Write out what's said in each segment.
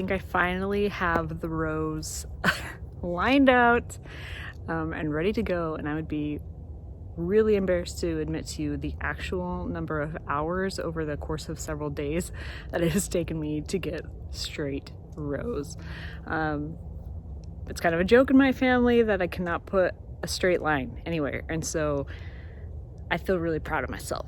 think I finally have the rows lined out and ready to go, and I would be really embarrassed to admit to you the actual number of hours over the course of several days that it has taken me to get straight rows. It's kind of a joke in my family that I cannot put a straight line anywhere, and so I feel really proud of myself.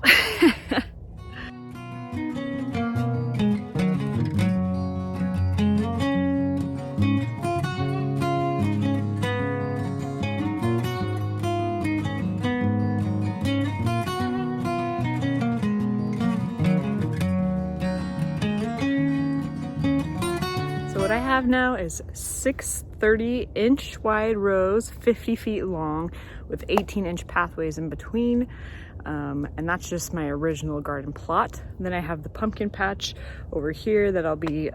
What I have now is 6 30-inch wide rows, 50 feet long, with 18-inch pathways in between. And that's just my original garden plot. Then I have the pumpkin patch over here that I'll be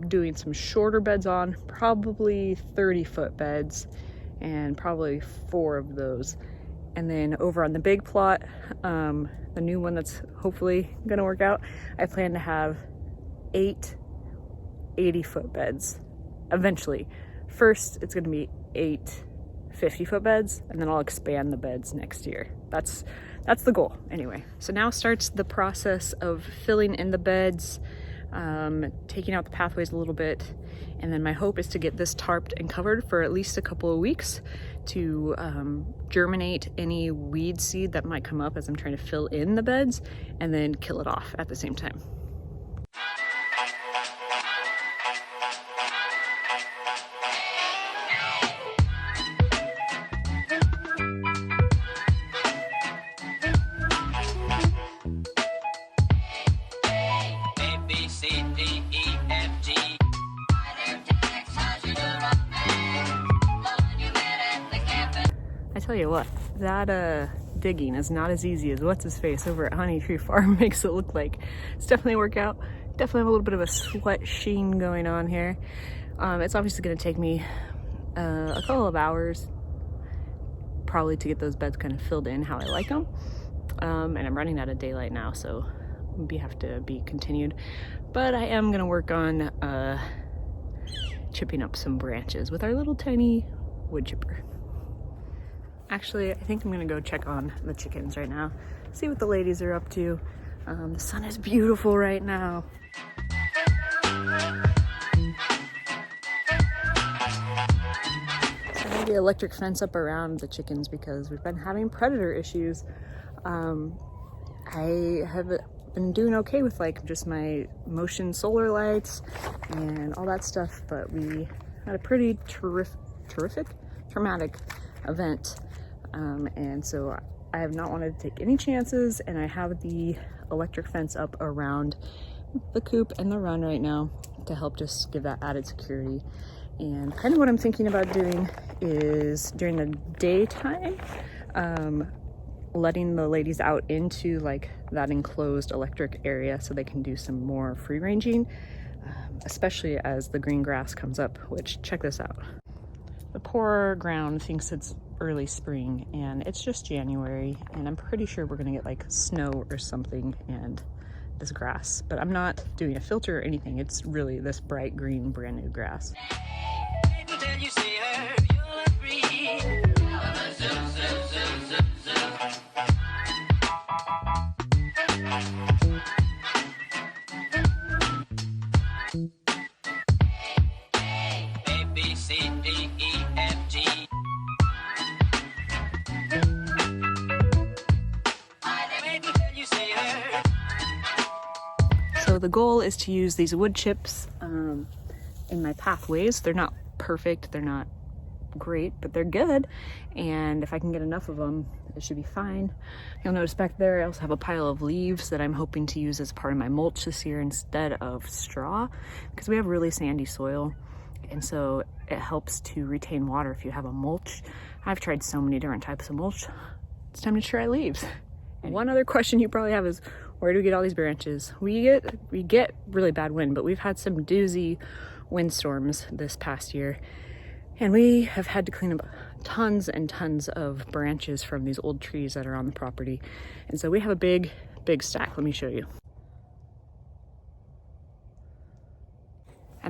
doing some shorter beds on, probably 30-foot beds, and probably 4 of those. And then over on the big plot, the new one that's hopefully gonna work out, I plan to have 8 80-foot beds eventually. First, it's going to be 8 50-foot beds, and then I'll expand the beds next year. That's the goal anyway. So now starts the process of filling in the beds, taking out the pathways a little bit, and then my hope is to get this tarped and covered for at least a couple of weeks to germinate any weed seed that might come up as I'm trying to fill in the beds, and then kill it off at the same time. I tell you what, that digging is not as easy as what's his face over at Honey Tree Farm makes it look like. It's definitely a workout. Definitely have a little bit of a sweat sheen going on here. It's obviously going to take me a couple of hours probably to get those beds kind of filled in how I like them. And I'm running out of daylight now, so we have to be continued. But I am going to work on chipping up some branches with our little tiny wood chipper. Actually, I think I'm gonna go check on the chickens right now, see what the ladies are up to. The sun is beautiful right now. So I have the electric fence up around the chickens because we've been having predator issues. I have been doing okay with like just my motion solar lights and all that stuff, but we had a pretty traumatic event. And so I have not wanted to take any chances, and I have the electric fence up around the coop and the run right now to help just give that added security. And kind of what I'm thinking about doing is during the daytime, letting the ladies out into like that enclosed electric area so they can do some more free ranging, especially as the green grass comes up, which check this out. The poor ground thinks it's early spring and it's just January, and I'm pretty sure we're gonna get like snow or something and this grass, but I'm not doing a filter or anything. It's really this bright green brand new grass. So the goal is to use these wood chips in my pathways. They're not perfect, they're not great, but they're good. And if I can get enough of them, it should be fine. You'll notice back there, I also have a pile of leaves that I'm hoping to use as part of my mulch this year instead of straw, because we have really sandy soil. And so it helps to retain water if you have a mulch. I've tried so many different types of mulch. It's time to try leaves. And one other question you probably have is, where do we get all these branches? We get really bad wind, but we've had some doozy windstorms this past year, and we have had to clean up tons and tons of branches from these old trees that are on the property. And so we have a big stack. Let me show you.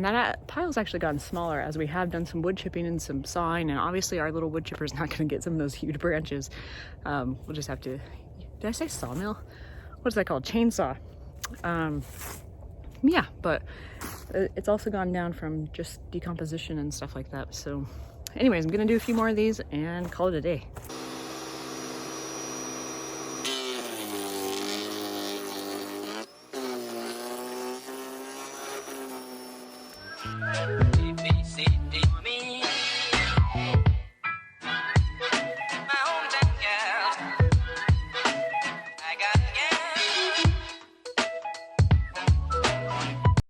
And that pile's actually gotten smaller as we have done some wood chipping and some sawing, and obviously our little wood chipper is not going to get some of those huge branches. We'll just have to, did I say sawmill? What's that called? Chainsaw. Yeah, but it's also gone down from just decomposition and stuff like that. So anyways, I'm gonna do a few more of these and call it a day. ABC.